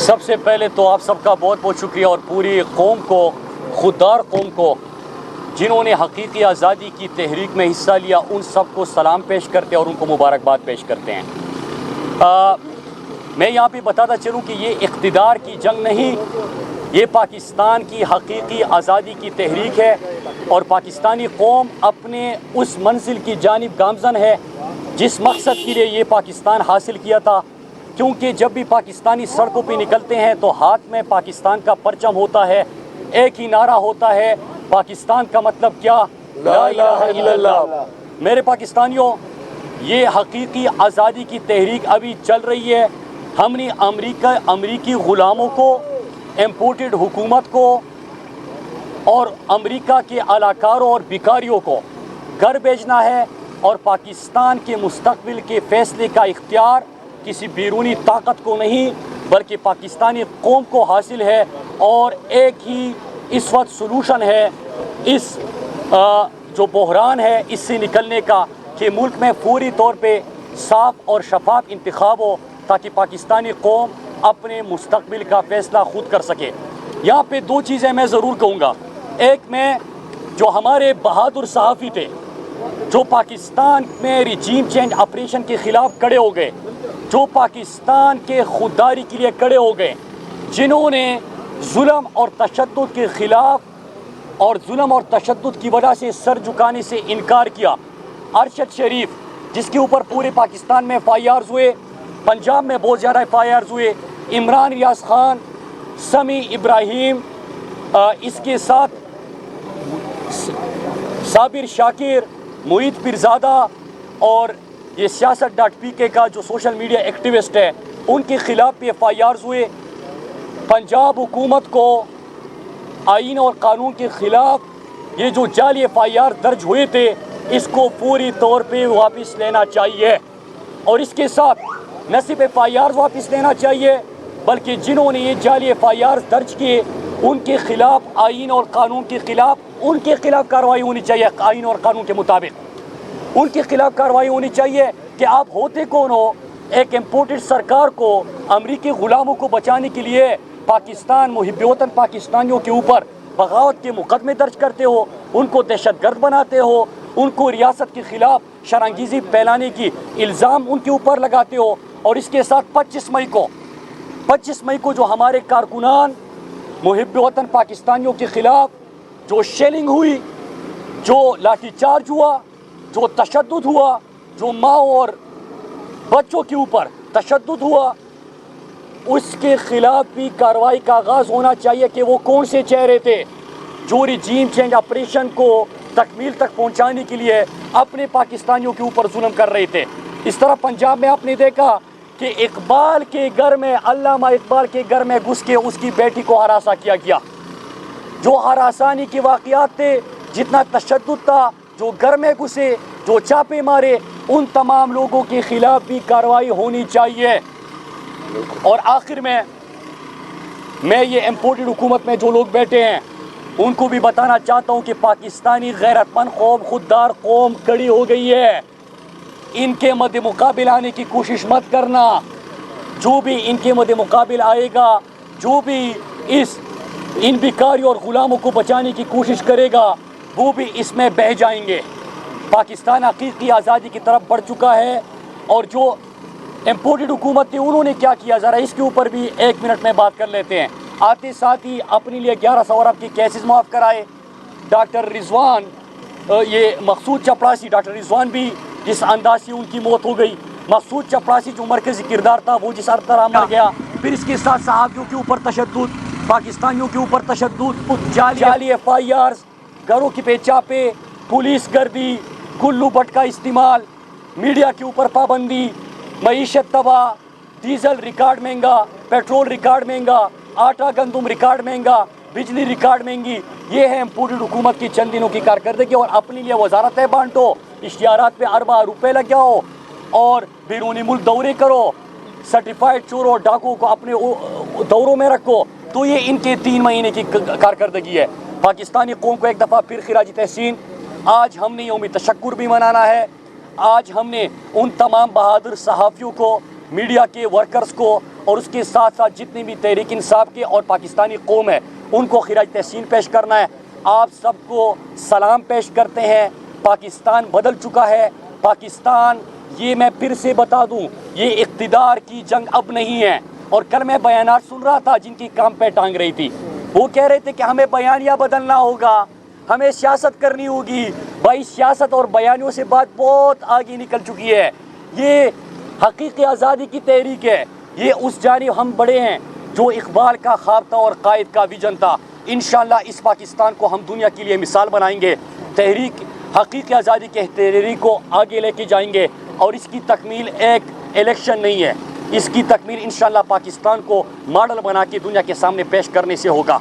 سب سے پہلے تو آپ سب کا بہت بہت شکریہ اور پوری قوم کو، خوددار قوم کو جنہوں نے حقیقی آزادی کی تحریک میں حصہ لیا، ان سب کو سلام پیش کرتے اور ان کو مبارکباد پیش کرتے ہیں۔ میں یہاں پہ بتاتا چلوں کہ یہ اقتدار کی جنگ نہیں، یہ پاکستان کی حقیقی آزادی کی تحریک ہے، اور پاکستانی قوم اپنے اس منزل کی جانب گامزن ہے جس مقصد کے لیے یہ پاکستان حاصل کیا تھا۔ کیونکہ جب بھی پاکستانی سڑکوں پہ نکلتے ہیں تو ہاتھ میں پاکستان کا پرچم ہوتا ہے، ایک ہی نعرہ ہوتا ہے، پاکستان کا مطلب کیا؟ لا الہ الا اللہ۔ میرے پاکستانیوں، یہ حقیقی آزادی کی تحریک ابھی چل رہی ہے۔ ہم نے امریکی غلاموں کو، امپورٹڈ حکومت کو اور امریکہ کے اعلیٰ اور بیکاریوں کو گھر بھیجنا ہے، اور پاکستان کے مستقبل کے فیصلے کا اختیار کسی بیرونی طاقت کو نہیں بلکہ پاکستانی قوم کو حاصل ہے، اور ایک ہی اس وقت سلوشن ہے اس جو بحران ہے اس سے نکلنے کا، کہ ملک میں فوری طور پہ صاف اور شفاف انتخاب ہو تاکہ پاکستانی قوم اپنے مستقبل کا فیصلہ خود کر سکے۔ یہاں پہ دو چیزیں میں ضرور کہوں گا۔ ایک میں جو ہمارے بہادر صحافی تھے جو پاکستان میں ریجیم چینج آپریشن کے خلاف کھڑے ہو گئے، جو پاکستان کے خودداری کے لیے کھڑے ہو گئے، جنہوں نے ظلم اور تشدد کے خلاف اور ظلم اور تشدد کی وجہ سے سر جھکانے سے انکار کیا۔ ارشد شریف جس کے اوپر پورے پاکستان میں ایف آئی آرز ہوئے، پنجاب میں بہت زیادہ ایف آئی آرز ہوئے، عمران ریاض خان، سمیع ابراہیم، اس کے ساتھ صابر شاکر، معید پیرزادہ اور یہ سیاست ڈاٹ پی کے کا جو سوشل میڈیا ایکٹیوسٹ ہے، ان کے خلاف بھی ایف آئی آرز ہوئے۔ پنجاب حکومت کو آئین اور قانون کے خلاف یہ جو جعلی ایف آئی آر درج ہوئے تھے اس کو فوری طور پہ واپس لینا چاہیے، اور اس کے ساتھ نہ صرف ایف آئی آر واپس لینا چاہیے بلکہ جنہوں نے یہ جعلی ایف آئی آر درج کیے ان کے خلاف آئین اور قانون کے خلاف ان کے خلاف کارروائی ہونی چاہیے۔ آئین اور قانون کے مطابق ان کے خلاف کارروائی ہونی چاہیے کہ آپ ہوتے کون ہو؟ ایک امپورٹڈ سرکار کو امریکی غلاموں کو بچانے کے لیے پاکستان محب وطن پاکستانیوں کے اوپر بغاوت کے مقدمے درج کرتے ہو، ان کو دہشت گرد بناتے ہو، ان کو ریاست کے خلاف شرانگیزی پھیلانے کی الزام ان کے اوپر لگاتے ہو، اور اس کے ساتھ 25 مئی کو جو ہمارے کارکنان محب وطن پاکستانیوں کے خلاف جو شیلنگ ہوئی، جو لاٹھی چارج ہوا، جو تشدد ہوا، جو ماں اور بچوں کے اوپر تشدد ہوا، اس کے خلاف بھی کارروائی کا آغاز ہونا چاہیے کہ وہ کون سے چہرے تھے جو ریجیم چینج آپریشن کو تکمیل تک پہنچانے کے لیے اپنے پاکستانیوں کے اوپر ظلم کر رہے تھے۔ اس طرح پنجاب میں آپ نے دیکھا کہ اقبال کے گھر میں، علامہ اقبال کے گھر میں گھس کے اس کی بیٹی کو ہراساں کیا گیا۔ جو ہراسانی کے واقعات تھے، جتنا تشدد تھا، جو گھر میں گھسے، جو چھاپے مارے، ان تمام لوگوں کے خلاف بھی کارروائی ہونی چاہیے۔ اور آخر میں یہ امپورٹڈ حکومت میں جو لوگ بیٹھے ہیں ان کو بھی بتانا چاہتا ہوں کہ پاکستانی غیرت مند قوم، خوددار قوم کھڑی ہو گئی ہے۔ ان کے مد مقابل آنے کی کوشش مت کرنا۔ جو بھی ان کے مد مقابل آئے گا، جو بھی ان بیکاریوں اور غلاموں کو بچانے کی کوشش کرے گا، وہ بھی اس میں بہہ جائیں گے۔ پاکستان حقیقی آزادی کی طرف بڑھ چکا ہے، اور جو امپورٹڈ حکومت تھی انہوں نے کیا کیا، ذرا اس کے اوپر بھی 1 منٹ میں بات کر لیتے ہیں۔ آتے ساتھ ہی اپنے لیے 1100 ارب کی کیسز معاف کرائے۔ ڈاکٹر رضوان، یہ مقصود چپڑاسی، ڈاکٹر رضوان بھی جس انداز سے ان کی موت ہو گئی، مقصود چپڑاسی جو مرکزی کردار تھا وہ جس طرح مر گیا، پھر اس کے ساتھ صحافیوں کے اوپر تشدد، پاکستانیوں کے اوپر تشدد، جعلی ایف آئی آرز، گھروں کی چاپے، پولیس گردی، گلو بٹ کا استعمال، میڈیا کے اوپر پابندی، معیشت تباہ، ڈیزل ریکارڈ مہنگا، پیٹرول ریکارڈ مہنگا، آٹا گندم ریکارڈ مہنگا، بجلی ریکارڈ مہنگی۔ یہ ہے امپورٹڈ حکومت کی چند دنوں کی کارکردگی، اور اپنے لیے وزارتیں بانٹو، اشتہارات پہ ارباں روپے لگاؤ اور بیرونی ملک دورے کرو، سرٹیفائڈ چوروں اور ڈاکو کو اپنے دوروں میں رکھو، تو یہ ان کے 3 مہینے کی کارکردگی ہے۔ پاکستانی قوم کو ایک دفعہ پھر خراج تحسین۔ آج ہم نے یوم تشکر بھی منانا ہے۔ آج ہم نے ان تمام بہادر صحافیوں کو میڈیا کے ورکرز کو اور اس کے ساتھ ساتھ جتنی بھی تحریک انصاف کے اور پاکستانی قوم ہے ان کو خراج تحسین پیش کرنا ہے۔ آپ سب کو سلام پیش کرتے ہیں۔ پاکستان بدل چکا ہے۔ پاکستان، یہ میں پھر سے بتا دوں، یہ اقتدار کی جنگ اب نہیں ہے۔ اور کل میں بیانات سن رہا تھا جن کی کام پہ ٹانگ رہی تھی، وہ کہہ رہے تھے کہ ہمیں بیانیہ بدلنا ہوگا، ہمیں سیاست کرنی ہوگی۔ بھائی سیاست اور بیانیوں سے بات بہت آگے نکل چکی ہے۔ یہ حقیقی آزادی کی تحریک ہے، یہ اس جانب ہم بڑے ہیں جو اقبال کا خواب تھا اور قائد کا ویژن تھا۔ انشاءاللہ اس پاکستان کو ہم دنیا کے لیے مثال بنائیں گے، تحریک حقیقی آزادی کے تحریک کو آگے لے کے جائیں گے، اور اس کی تکمیل ایک الیکشن نہیں ہے، اس کی تکمیل انشاءاللہ پاکستان کو ماڈل بنا کے دنیا کے سامنے پیش کرنے سے ہوگا،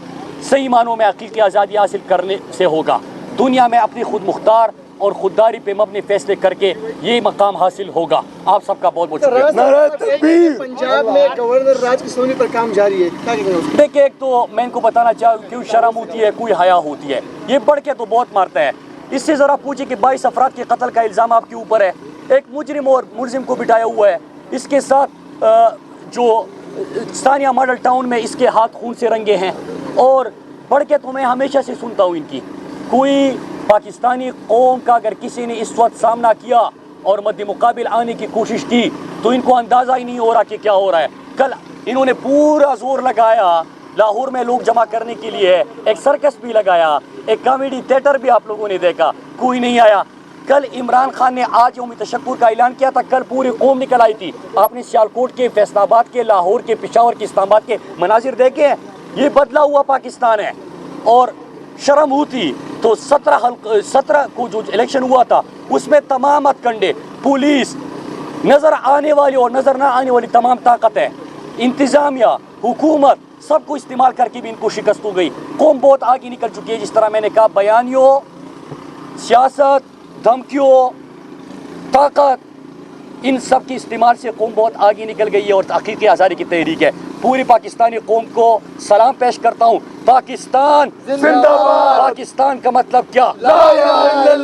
صحیح معنوں میں حقیقی آزادی حاصل کرنے سے ہوگا۔ دنیا میں اپنی خود مختار اور خودداری پہ مبنی فیصلے کر کے یہ مقام حاصل ہوگا۔ آپ سب کا بہت بہت شکریہ۔ پنجاب میں گورنر راج کی سونی پر کام جاری ہے، کیا کہیں گے؟ دیکھیں، ایک تو میں ان کو بتانا چاہوں کوئی شرم ہوتی ہے، کوئی حیا ہوتی ہے، یہ بڑھ کے تو بہت مارتا ہے۔ اس سے ذرا پوچھیں کہ 22 افراد کے قتل کا الزام آپ کے اوپر ہے، ایک مجرم اور ملزم کو بٹھایا ہوا ہے، اس کے ساتھ جو ثانیہ ماڈل ٹاؤن میں اس کے ہاتھ خون سے رنگے ہیں، اور بڑھ کے تو میں ہمیشہ سے سنتا ہوں ان کی، کوئی پاکستانی قوم کا اگر کسی نے اس وقت سامنا کیا اور مد مقابل آنے کی کوشش کی تو ان کو اندازہ ہی نہیں ہو رہا کہ کیا ہو رہا ہے۔ کل انہوں نے پورا زور لگایا لاہور میں لوگ جمع کرنے کے لیے، ایک سرکس بھی لگایا، ایک کامیڈی تھیٹر بھی آپ لوگوں نے دیکھا، کوئی نہیں آیا۔ کل عمران خان نے آج یوم تشکر کا اعلان کیا تھا، کل پوری قوم نکل آئی تھی۔ آپ نے سیالکوٹ کے، فیصل آباد کے، لاہور کے، پشاور کے، اسلام آباد کے مناظر دیکھے ہیں۔ یہ بدلا ہوا پاکستان ہے، اور شرم ہوتی تو 17 کو جو الیکشن ہوا تھا اس میں تمام ہتھکنڈے، پولیس، نظر آنے والی اور نظر نہ آنے والی تمام طاقتیں، انتظامیہ، حکومت، سب کو استعمال کر کے بھی ان کو شکست ہو گئی۔ قوم بہت آگے نکل چکی ہے، جس طرح میں نے کہا، بیانیوں، سیاست، دھمکیوں، طاقت، ان سب کے استعمال سے قوم بہت آگے نکل گئی ہے، اور حقیقی آزادی کی تحریک ہے۔ پوری پاکستانی قوم کو سلام پیش کرتا ہوں۔ پاکستان زندہ باد۔ پاکستان کا مطلب کیا؟ لا الہ الا اللہ۔